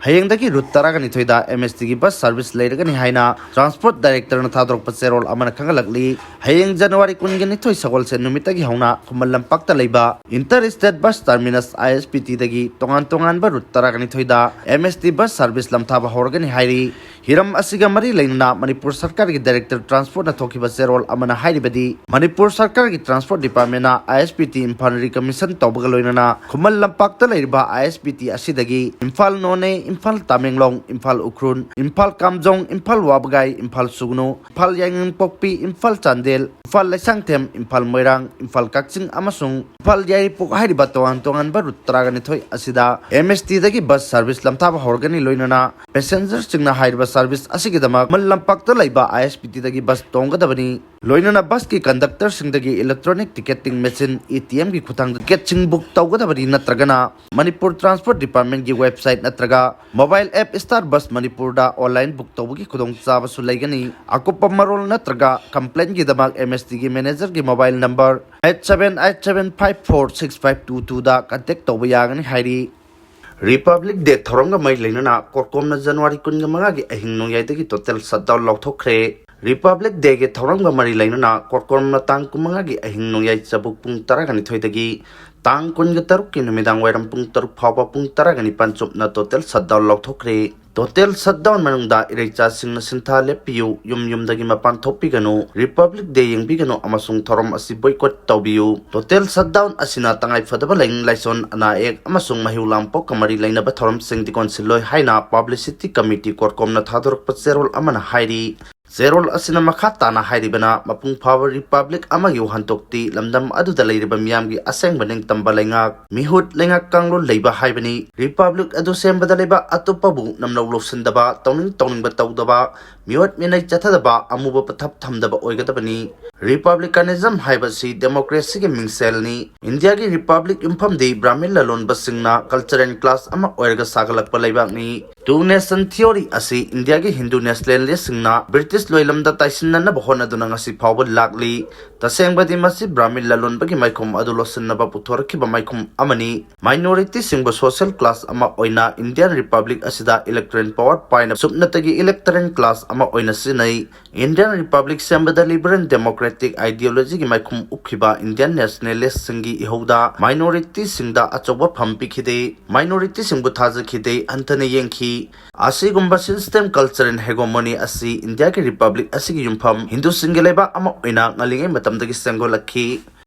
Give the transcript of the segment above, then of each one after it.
Hayengdagi route taraga nithoida MST gi bus service leiragani haina transport director na thadrok paserol amana khangalakli hayeng January kungi nithoi Sagol se numitagi hauna khumallam pakta leiba interstate bus terminus ISPT dagi tongan ba route taraga nithoida MST bus service lamthaba horgani hairi Hiram asiga mari lainna Manipur Sarkar gi Director Transport na thokiba serol amana hairibadi Manipur Sarkar gi Transport Department na ISPT Infantry Commission tawbaga loinana khumal lampakta leiriba ISPT asidagi Imphal None Imphal Tamenglong Imphal Ukrun Imphal Kamjong Imphal Wabgai Imphal Sugno Imphal Yangin Pokpi Imphal Chandel Imphal Laisangthem Imphal Moirang Imphal Kakching amasung Imphal Yaipok hairiba tongan ba route taraga nithoi asida MST dagi bus service lamthaba horgani loinana passengers chingna hairiba service asigidama mallampakta laiba ISPT dagi bus tonggadabani loinana bus ki conductor singdagi electronic ticketing machine ATM gi khutang ticket ching book tawgadabani natragana Manipur Transport Department gi website natraga mobile app Star Bus Manipur da online book tawgi khudong chaba su laigani akupa marol natraga complaint gi damak MST gi manager gi mobile number 8787546522 da contact tawba yagani hairi Republic Day Thoronga Mai Lenana Korkomna January Kunga Mangagi Ahing Noyataki Total Shutdown Lautokre Republic Day ge Thoronga Mari Lenana Korkomna Tang Kumangagi Ahing Noyat Sabuk Pung Taragani Toitagi Tang Kunga Taruki Numidang Waram Pung Taruk Papa Pung Taragani Panchup na Total Shutdown Lautokre Total Shutdown Manungda Irecha Singna Sinta Lepiu Yum Dagi Mapan Topigano Republic Day Yang Bigano Amasung Thorom Asi Boycott Taubiu Total Shutdown Asina Tangai Fadabalang Laison Anaek Amasung Mahiulampo Kamari Laina Bathorom Sing the Consiloi Haina Publicity Committee Korkom na Thadorok Patserol Amana Hairi Zerol asina makata na hairibana mapung power republic amagi uhantokti lamdam adu da leiriba miyamgi aseng baneng tambalengak mihut lengak kanglo leiba haibani republic adu sembada leiba atupabu namlo losindaba tawning batawdaba miwat minai chathadaba amuba pathap thamdaba oigadabani republicanism haibasi democracy ge mingselni india gi republic imfamdi brahmin lalon basingna culture and class ama oirga sagalakpa leibakni two nation theory asi india gi hindu nationalist singna british loilamda taisinna na bahona duna ngasi phawba lakli tasengbadi masi brahmin lalon bagi maikhum adulosinna ba puthorki ba maikhum amani minority singba social class ama oina indian republic asida electoral power paina subnatagi electoral class ama oina sinai indian republic sembada liberal democratic ideology gi maikhum ukhiba indian nationalist singi ihoda minority singda achoba phampi khide minority singbu thaja khide antane yengki asigumba system culture and hegemony asi india ki republic asigi yumpham hindu singeleba ama oina ngalingai matamdagi sengolakhi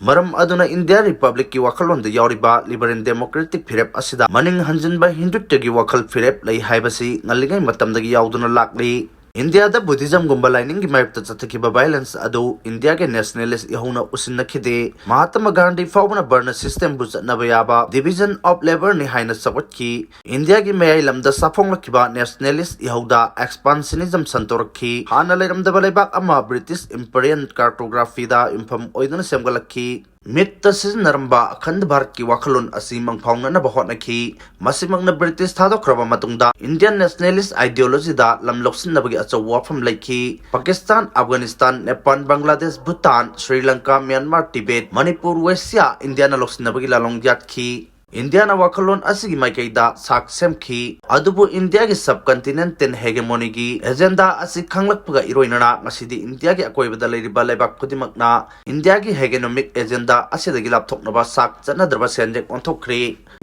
maram aduna india republic ki wakhalon da yawriba liberal democratic firep asida maning hanjinba hindu tegi wakhal firep lei haibasi ngalingai matamdagi yawduna lakli India da Buddhism gumba lining gi map ta chathakiba violence adu India ke nationalist yahuna usinnakhide Mahatma Gandhi fauna Barna system bu chatnaba yaba division of labor ni haina sabotki India gi mayai lamda safonglakiba nationalist yahuda expansionism santorakhi hana leiramda balebak ama British imperial cartography da infam oidana semgalakhi Mit Naramba Akhand Bharat ki wakhalon asi mangphawna na bahotnakhi masimangna British thadokraba matungda Indian nationalist ideology da lamloksin nabagi achawa pham laikhi Pakistan Afghanistan Nepal Bangladesh Bhutan Sri Lanka Myanmar Tibet Manipur Westya India na loksin nabagi lalong yatkhi India na wakhalon asigi maikaida sak semkhi adubu India gi subcontinent ten hegemony gi agenda asi khanglakpaga iroinana ngasidi India gi akoibada leiriba lebak phudimakna India gi hegemonic agenda asidagi lapthoknaba sak chanadrba senjek onthokre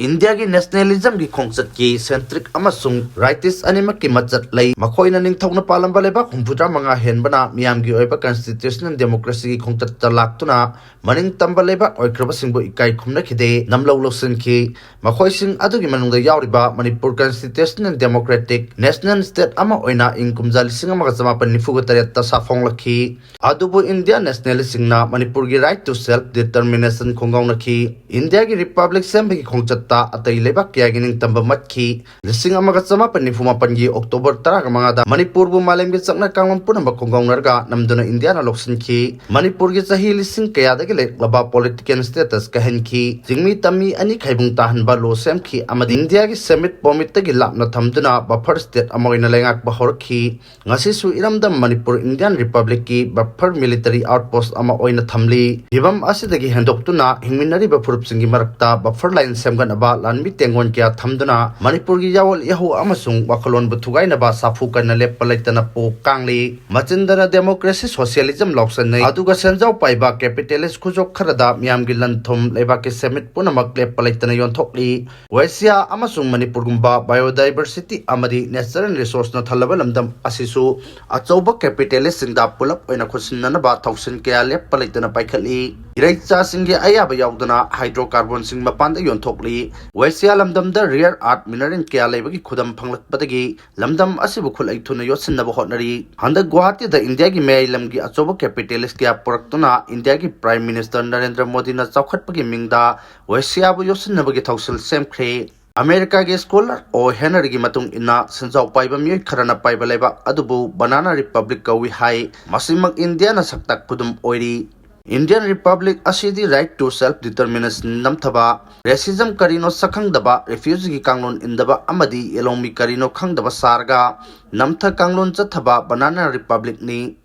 India gi nationalism gi khongchat ki centric amasung rightist animak ki majat lei makhoina ningthokna palamba lebak humputra manga henbana miyam gi oiba constitutional democracy gi khongchat talaktuna maning tamba lebak oikraba singbo ikai khumna khide namlo losin ki Makhoising adugi manungda yawriba Manipur Constitutional Democratic National State ama oina ingkumja lising ama kazamapan nifuga tariyata safong lakhi adubu India nationalist singna Manipur gi right to self determination khongaw nakhi India gi republic sembagi khongchatta atai lebak kya gining tamba matkhi lising ama kazamapan nifumapan gi October 10 mangada Manipur bu malem gi chakna kanglam punamba khongaw narga namduna India na loksin ki Manipur gi chahi lising kaya dagi lek laba political status kahen ki jingmi tammi ani khaibung tahanba lo semki amadi India gi summit pomit tagi lapna thamduna buffer state amoina lengak bahorki ngasi su iramdam Manipur Indian Republic ki buffer military outpost ama oina thamli hibam asidagi hendoktuna hingminari bafurup singi marakta buffer line semgan aba lanmi tengon kya thamduna Manipur gi yawol yahu amasung wakalon buthugai na ba safu kana lepalaitana po Kangli Machindara democracy socialism loksanai aduga senjau paiba capitalist khujok kharada miyam gi lanthom leba ke summit punamak lepalaitana yonthokli Wasia amasung Manipur gumba biodiversity amadi natural resource na thalaba lamdam asisu achauba capitalist singda pulap oina khosinna ba thausin kya lepalaitana paikhali Iraicha singi ayaba yaudana hydrocarbon sing mapanda yonthokli Wasia lamdam da rare earth mineral kya lebagi khudam phanglakpadagi lamdam asibu khulai thuna yosinna ba hotnari handa Guwahati da India gi mai lamgi achauba capitalist kya puraktuna India gi Prime Minister Narendra Modi na chawkhatpagi mingda Wasia bu yosinna bagi thausil semkhre America ge scholar o Henna gi matung ina senjau paiba mi kharana paiba leba adubu Banana Republic ka wi hai masimak India na saktak kudum oiri Indian Republic asidi right to self determination namthaba racism karino sakhang daba refugee gi kanglon indaba amadi elomi karino khangdaba sarga namtha kanglon chathaba Banana Republic ni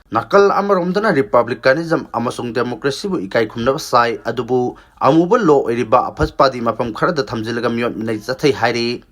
nakal amaromdana republicanism amasung democracy bu ikai khumnaba sai adubu amuba law eriba aphaspa di mapam kharada thamjilaga miyot minai chathai hairi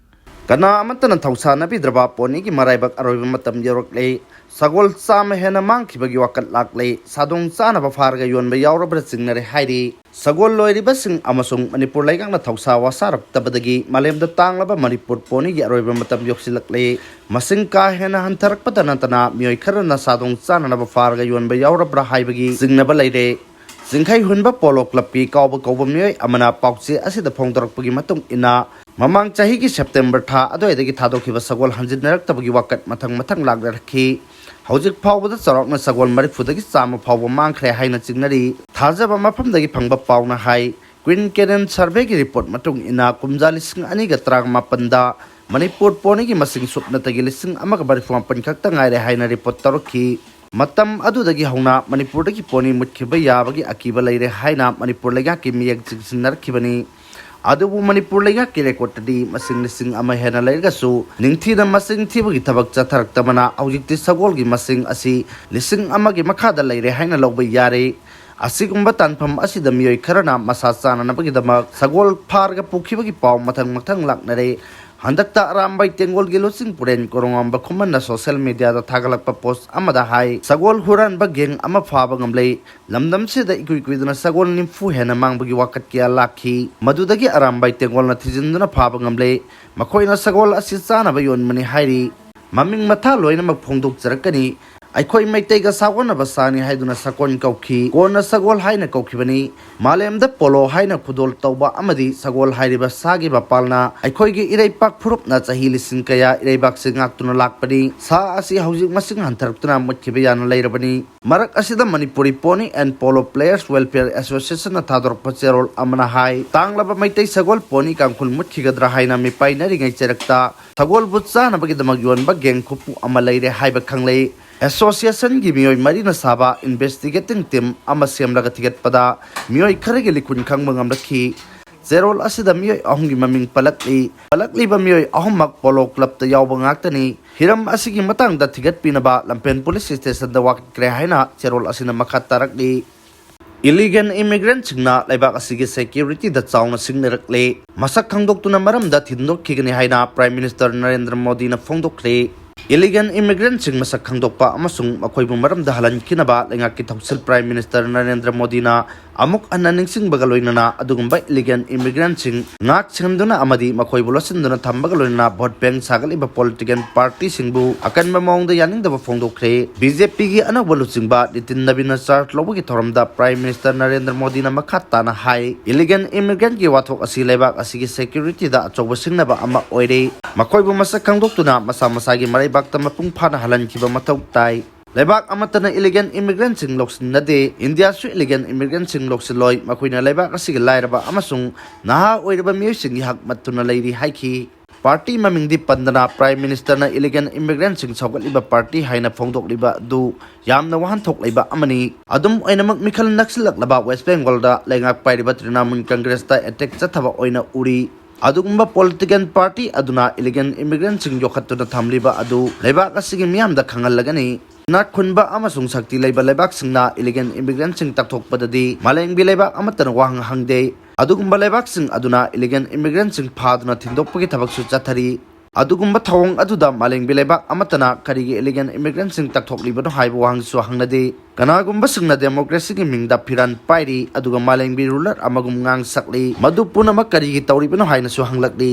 kana amantana thausa nabi draba poni gi maraibak aroiba matam yorokle Sagol Chama Henna Mangkhre wakat lakle Sadong Chanaba Farga Yonba Yollabra Chingnare hairi Sagol loiriba sing amasung Manipur laigang na thausa wasarak tabadagi malemda tanglaba Manipur poni gi aroiba matam yoksilakle masing ka Henna hantarak patanantana miyoi kharana Sadong Chanaba Farga Yonba Yollabra haibagi singnaba leire Singkhai hunba polo club ki kauba miyoi amana paukche asida phongdorakpagi matung ina mamang chahi gi September tha adoidagi thadokhiba Sagol hanjinarak tabagi wakat mathang lagrakhi Hojik Pawda Sarokna Sagol Marifudagi Sama Pawa Mangkhre Haina Chingnare Thajaba Mapamdagi Pangba Pawna Hai Queen Karen Servic report matung ina kumja lising ani ga trang mapanda Manipur poni gi masing supna tagi lising amaga barifam pankakta ngaire haina report tarokhi matam adudagi hauna Manipur dagi poni mutkhiba yabagi akiba leire haina Manipur lega ki miyak jigsinar khibani adubu Manipur lega ki record di masing lising ama hena leirga su ningthi da masing thibagi thabak chatharak tamana aujikti Sagol gi masing asi lising ama gi makhada leire haina logba yare asigumba tanpham asida miyoi kharana masa chana nabagi dama Sagol pharga pukhibagi paw mathang laknare handakta rambai tengol gi losing puren korongam ba khumanna social media da thagalakpa post amada hai Sagol huran ba geng ama phaba ngamlei lamdam se da ikuiduna Sagol nimfu hena mangbagi wakat kya lakhi madudagi arambai tengol na thijinduna phaba ngamlei makhoina Sagol asi chana ba yon mani hairi maming matha loina mak phongdok jarakani Aikhoi maitaiga sagona basani haiduna sakon kaukhi kona Sagol haina kaukibani malemda polo haina khudol tauba amadi Sagol hairiba sagi bapalna aikhoi gi irei pak phurup na chahi lisin kaya irei bak singak tuna lakpani sa asi haujik masing hantartuna mutkibe yana leirabani marak asida Manipuri Pony and Polo Players Welfare Association na thador pacherol amana hai tanglaba maitai Sagol pony kangkhul mutkigadra haina mi painari ngai cherakta Sagol butsa na bagi damag yon ba geng khupu amaleire haiba khanglei Association gi miyoi marina saba investigating team ama semlaga tiget pada miyoi kharege likun khangmang amrakhi zerol asida miyoi ahungi maming palakli ba miyoi ahumak polo club ta yawba ngaktani hiram asigi matang da tiget pinaba lampen police station da wak kre haina zerol asina makhat tarakli illegal immigrant singna laibak asigi security da chawna singnarakle masak khangdok tuna maram da thindok khigani haina Prime Minister Narendra Modi na phongdokle Illegal immigrant sing masak khangdokpa amasung makhoi maram da halan kinaba lengaki thausil Prime Minister Narendra Modi na amuk ananing sing bagaloinana adugumba illegal immigrant sing ngak singduna amadi makhoi bulosinduna thambagaloina vote bank sagaliba political party singbu akan mamong da yaning da phongdokre BJP gi anabolu singba nitin nabina chart lobugi thoramda Prime Minister Narendra Modi na makhata na hai illegal immigrant gi wathok asi lebak asigi security da achoba singnaba ama oire makhoi bu masak khangdoktuna masa gi marai bakta mapung phana halan kiba mathau tai Lebak amatana illegal immigrant sing loksin nade India su illegal immigrant sing loksin loi makoina lebak asig lairaba amasung naha oiraba mi sing hak matuna leiri haiki party mamingdi pandana prime minister na illegal immigrant sing sawgatliba party haina phongdokliba du yamna wahan thokliba amani adum oinamak mikhal naksilak West Bengal da lengak pairiba Trinamun Congress ta attack chathaba oina uri adugumba political party aduna illegal immigrant sing yokhatuna thamliba adu lebak asigi miyam da khangal lagani na khunba amasung sakti leiba lebak singna illegal immigrant sing takthokpadadi malengbi lebak amatan wahang hangde adugumba lebak sing aduna illegal immigrant sing phaduna thindokpagi thabak su chathari adugumba thawong aduda malengbi lebak amatana karigi illegal immigrant sing takthokliba no haiba wahang su hangnade kanagumba singna democracy gi mingda phiran pairi aduga malengbi ruler amagum ngang sakli madu punama karigi tawriba no haina su hanglakli